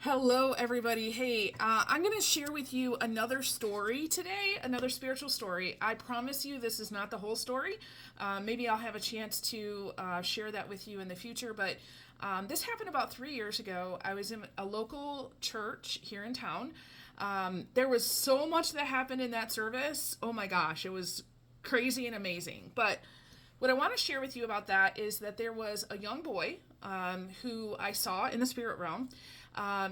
Hello, everybody. Hey, I'm going to share with you another story today, another spiritual story. I promise you this is not the whole story. Maybe I'll have a chance to share that with you in the future, but this happened about 3 years ago. I was in a local church here in town. There was so much that happened in that service. Oh my gosh, it was crazy and amazing. But what I want to share with you about that is that there was a young boy who I saw in the spirit realm,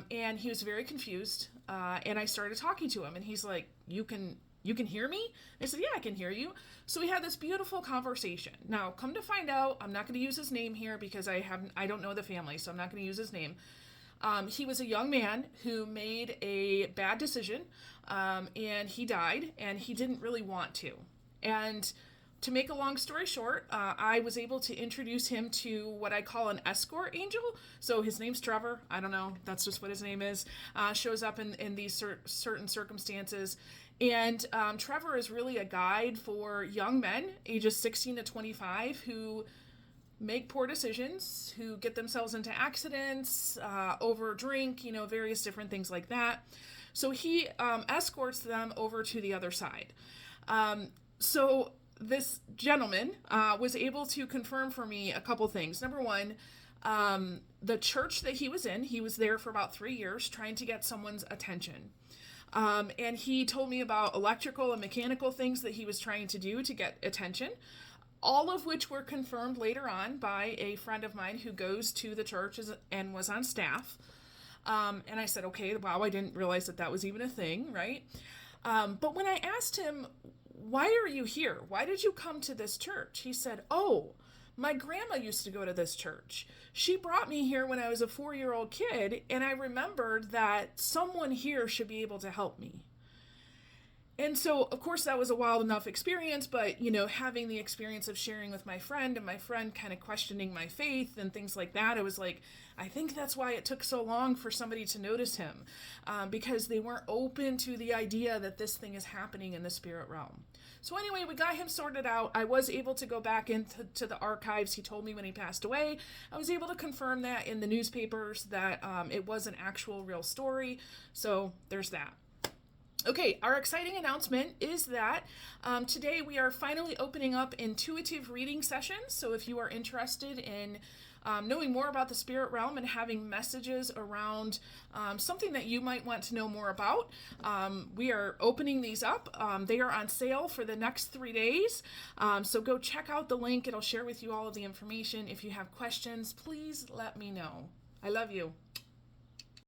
and he was very confused. And I started talking to him, and he's like, "You can hear me?" I said, "Yeah, I can hear you." So we had this beautiful conversation. Now, come to find out, I'm not going to use his name here because I don't know the family, so I'm not going to use his name. He was a young man who made a bad decision, and he died, and he didn't really want to. And to make a long story short, I was able to introduce him to what I call an escort angel. So his name's Trevor. I don't know. That's just what his name is. Shows up in these certain circumstances. And Trevor is really a guide for young men, ages 16 to 25, who make poor decisions, who get themselves into accidents, over drink, various different things like that. So he escorts them over to the other side. So this gentleman was able to confirm for me a couple things. Number one, the church that he was there for about 3 years trying to get someone's attention. And he told me about electrical and mechanical things that he was trying to do to get attention, all of which were confirmed later on by a friend of mine who goes to the church and was on staff. And I said, okay, wow, I didn't realize that was even a thing, right? But when I asked him, why are you here? Why did you come to this church? He said, oh, my grandma used to go to this church. She brought me here when I was a 4-year-old kid, and I remembered that someone here should be able to help me. And so, of course, that was a wild enough experience, but, having the experience of sharing with my friend and my friend kind of questioning my faith and things like that, I was like, I think that's why it took so long for somebody to notice him, because they weren't open to the idea that this thing is happening in the spirit realm. So anyway, we got him sorted out. I was able to go back into the archives. He told me when he passed away. I was able to confirm that in the newspapers that it was an actual real story. So there's that. Okay, our exciting announcement is that today we are finally opening up intuitive reading sessions. So if you are interested in knowing more about the spirit realm and having messages around something that you might want to know more about, we are opening these up. They are on sale for the next 3 days. So go check out the link. It'll share with you all of the information. If you have questions, please let me know. I love you.